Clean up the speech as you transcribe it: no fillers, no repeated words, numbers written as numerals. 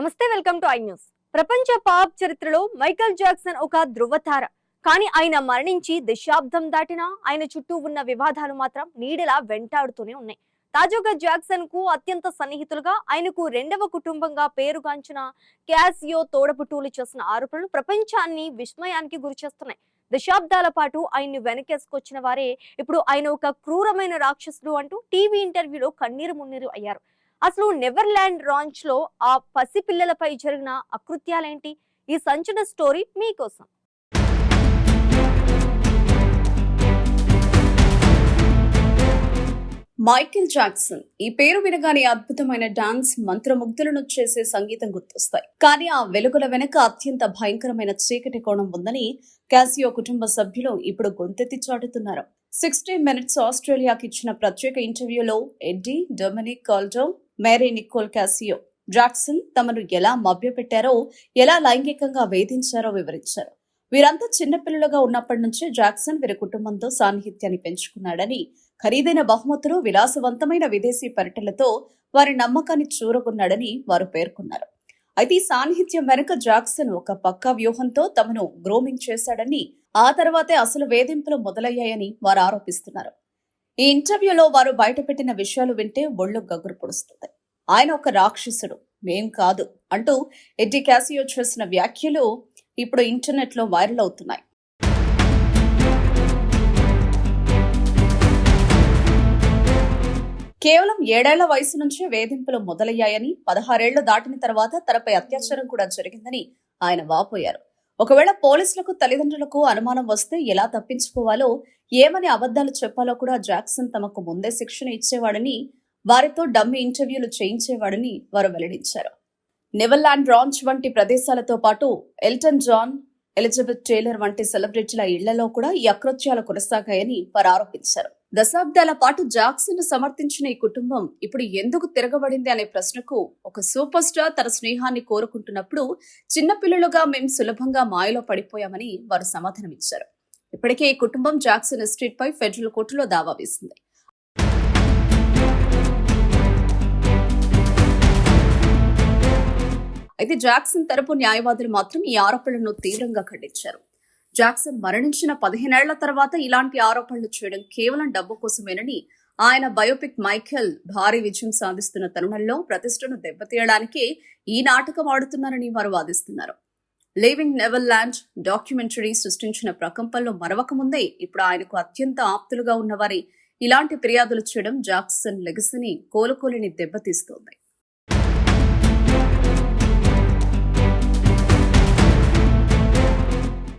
నమస్తే, welcome to I news. ప్రపంచ pop చరిత్రలో మైకేల్ జాక్సన్ ఒక ధృవతార. కానీ ఆయన మరణించి దశాబ్దం దాటినా ఆయన చుట్టూ ఉన్న వివాదాలు మాత్రం నీడలా వెంటాడుతూనే ఉన్నాయి. తాజాగా జాక్సన్ కు అత్యంత సన్నిహితులుగా, ఆయనకు రెండవ కుటుంబంగా పేరుగాంచిన క్యాసియో తోడపుట్టువులు చేసిన ఆరోపణలు ప్రపంచాన్ని విస్మయానికి గురిచేస్తున్నాయి. దశాబ్దాల పాటు ఆయన్ని వెనకేసుకొచ్చిన వారే ఇప్పుడు ఆయన ఒక క్రూరమైన రాక్షసుడు అంటూ టీవీ ఇంటర్వ్యూలో కన్నీరు మున్నీరు అయ్యారు. అసలు నెవర్లాండ్ రాంచ్ లో ఆ పసిపిల్లలపై జరిగిన అకృత్యాలేంటి? ఈ సంచలన స్టోరీ మీకోసం. మైకేల్ జాక్సన్ ఈ పేరు వినగానే అద్భుతమైన డాన్స్, మంత్రముగ్ధులను చేసే సంగీతం గుర్తొస్తాయి. కానీ ఆ వెలుగుల వెనక అత్యంత భయంకరమైన చీకటి కోణం ఉందని క్యాసియో కుటుంబ సభ్యులు ఇప్పుడు గొంతెత్తి చాటుతున్నారు. 60 Minutes ఆస్ట్రేలియాకి ఇచ్చిన ప్రత్యేక ఇంటర్వ్యూలో Eddie, Dominic Caldo, Mary Nicole Cassio Jackson తమను ఎలా మభ్యపెట్టారో, ఎలా లైంగికంగా వేధించారో వివరించారు. వీరంతా చిన్నపిల్లలుగా ఉన్నప్పటి నుంచే జాక్సన్ వీరి కుటుంబంతో సాన్నిహిత్యాన్ని పెంచుకున్నాడని, ఖరీదైన బహుమతులు, విలాసవంతమైన విదేశీ పర్యటనలతో వారి నమ్మకాన్ని చూరగొన్నాడని వారు పేర్కొన్నారు. అయితే ఈ సాన్నిహిత్యం వెనుక జాక్సన్ ఒక పక్కా వ్యూహంతో తమను గ్రోమింగ్ చేశాడని, ఆ తర్వాతే అసలు వేధింపులు మొదలయ్యాయని వారు ఆరోపిస్తున్నారు. ఈ ఇంటర్వ్యూలో వారు బయటపెట్టిన విషయాలు వింటే ఒళ్ళు గగురు పొడుస్తుంది. ఆయన ఒక రాక్షసుడు, మేం కాదు అంటూ ఎడ్డీ క్యాసియో చేసిన వ్యాఖ్యలు ఇప్పుడు ఇంటర్నెట్ లో వైరల్ అవుతున్నాయి. కేవలం 7 ఏళ్ల వయసు నుంచే వేధింపులు మొదలయ్యాయని, 16 ఏళ్లు దాటిన తర్వాత తనపై అత్యాచారం కూడా జరిగిందని ఆయన వాపోయారు. ఒకవేళ పోలీసులకు, తల్లిదండ్రులకు అనుమానం వస్తే ఎలా తప్పించుకోవాలో, ఏమని అబద్ధాలు చెప్పాలో కూడా జాక్సన్ తమకు ముందే శిక్షణ ఇచ్చేవాడని, వారితో డమ్మీ ఇంటర్వ్యూలు చేయించేవాడని వారు వెల్లడించారు. నెవర్లాండ్ రాంచ్ వంటి ప్రదేశాలతో పాటు ఎల్టన్ జాన్, ఎలిజబెత్ టేలర్ వంటి సెలబ్రిటీల ఇళ్లలో కూడా ఈ అకృత్యాలు కొనసాగాయని వారు ఆరోపించారు. దశాబ్దాల పాటు జాక్సన్ ను సమర్థించిన ఈ కుటుంబం ఇప్పుడు ఎందుకు తిరగబడింది అనే ప్రశ్నకు ఒక సూపర్ స్టార్ తన స్నేహాన్ని కోరుకుంటున్నప్పుడు చిన్నపిల్లలుగా మేం సులభంగా మాయలో పడిపోయామని వారు సమాధానమిచ్చారు. ఇప్పటికే ఈ కుటుంబం జాక్సన్ ఎస్టేట్ పై ఫెడరల్ కోర్టులో దావా వేసింది. అయితే జాక్సన్ తరపు న్యాయవాదులు మాత్రం ఈ ఆరోపణలను తీవ్రంగా ఖండించారు. జాక్సన్ మరణించిన 15 ఏళ్ల తర్వాత ఇలాంటి ఆరోపణలు చేయడం కేవలం డబ్బు కోసమేనని, ఆయన బయోపిక్ మైకేల్ భారీ విజయం సాధిస్తున్న తరుణంలో ప్రతిష్టను దెబ్బతీయడానికే ఈ నాటకం ఆడుతున్నారని వారు వాదిస్తున్నారు. లివింగ్ నెవర్లాండ్ డాక్యుమెంటరీ సృష్టించిన ప్రకంపనలో మరవక ముందే ఇప్పుడు ఆయనకు అత్యంత ఆప్తులుగా ఉన్నవారి ఇలాంటి ఫిర్యాదులు చేయడం జాక్సన్ లెగసీని కోలుకోలేని దెబ్బతీస్తోంది.